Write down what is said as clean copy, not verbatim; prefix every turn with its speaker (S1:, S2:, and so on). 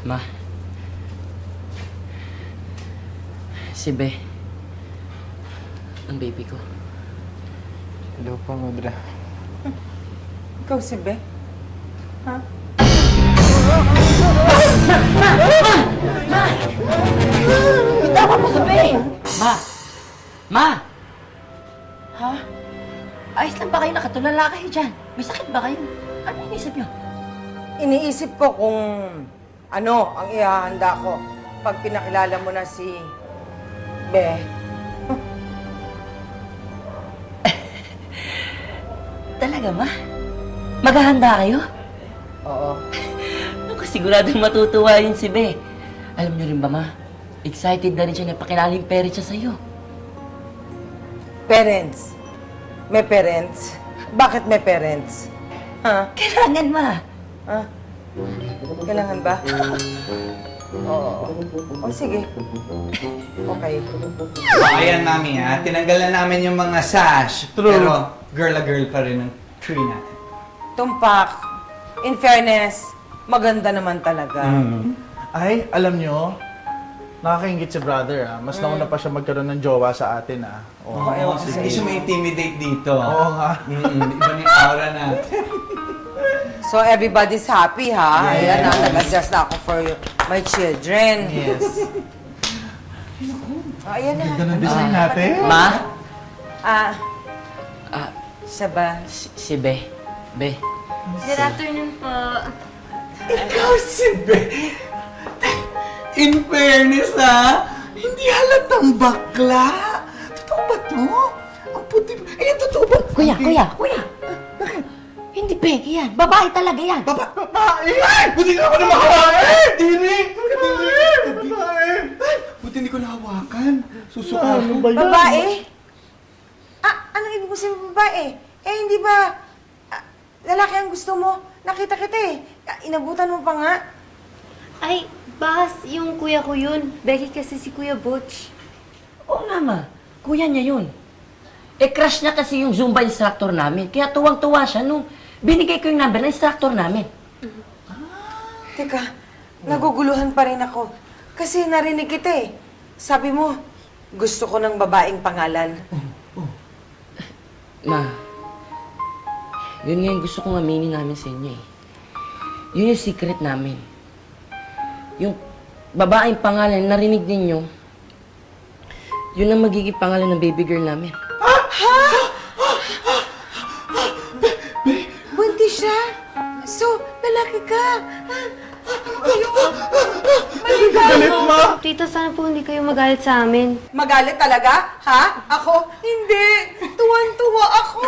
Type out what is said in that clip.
S1: Ma. Si Be. Ang baby ko.
S2: Hello po, Audra.
S3: Ikaw si Be? Ha?
S1: Tama mo si Be! Ma! Ma!
S3: Ha?
S1: Ayos lang ba kayo? Nakatulala kayo dyan? May sakit ba kayo? Ano inisip niyo?
S3: Iniisip ko kung ano ang ihahanda ko pag pinakilala mo na si Be.
S1: Talaga, Ma? Maghahanda kayo?
S3: Oo.
S1: Naku, siguradong matutuwa yun si Be. Alam niyo rin ba, Ma? Excited na rin siya na pakilala yung parents siya sa'yo.
S3: Parents. May parents? Bakit may parents? Ha?
S1: Kailangan, Ma.
S3: Ha? Kailangan ba? Oo. O sige. Okay.
S2: Ayan, Mami, ha? Tinanggal na namin yung mga sash.
S4: True.
S2: Pero girl a girl pa rin ang tree natin.
S3: Tumpak. In fairness, maganda naman talaga.
S4: Ay, alam nyo, nakakaingit si brother, ah. Mas nauna pa siya magkaroon ng jowa sa atin, ah. Oo.
S3: ewan ko
S2: Hindi siya ma-intimidate dito.
S4: Oo nga.
S2: Iba na yung aura natin.
S3: So everybody's happy, ha?
S4: Yes.
S3: Ayan na, nag-adjust na ako for my children.
S4: Yes.
S3: Oh, ayan na.
S4: Ganda ng design natin.
S1: Ma?
S3: Ah,
S1: Ah,
S3: siya ba?
S1: si Be. Be.
S5: Good afternoon po.
S2: Ikaw si Be. In fairness, ha? Hindi halatang bakla. Totoo ba to? Ang puti ba? Ayan, totoo ba?
S1: Kuya! Hindi peke yan. Babae talaga yan.
S4: Babae! Buti nga ako na makawain! Dini! Babae!
S2: Buti hindi ko nahawakan. Susuka
S4: Ano
S2: ko.
S4: ba yan?
S3: Babae? Anong ibig mo sabihin babae? Eh, hindi ba lalaki ang gusto mo? Nakita kita eh. Inabutan mo pa nga.
S5: Ay, Bas, yung kuya ko yun. Becky kasi si Kuya Butch.
S1: Oo nga, Ma. Kuya niya yun. Eh, crush niya kasi yung Zumba instructor namin. Kaya tuwang-tuwa siya nung binigay ko yung number ng instructor namin.
S3: Teka, naguguluhan pa rin ako. Kasi narinig kita eh. Sabi mo, gusto ko ng babaeng pangalan.
S1: Ma, yun nga yung gusto kong aminin namin sa inyo eh. Yun yung secret namin. Yung babaeng pangalan, narinig ninyo, yun ang magiging pangalan ng baby girl namin.
S3: Buntis siya? So, lalaki ka?
S4: Galit, ma!
S5: Tita, sana po hindi kayo magalit sa amin.
S3: Magalit talaga? Ha? Ako? Hindi. Tuwan-tuwa ako.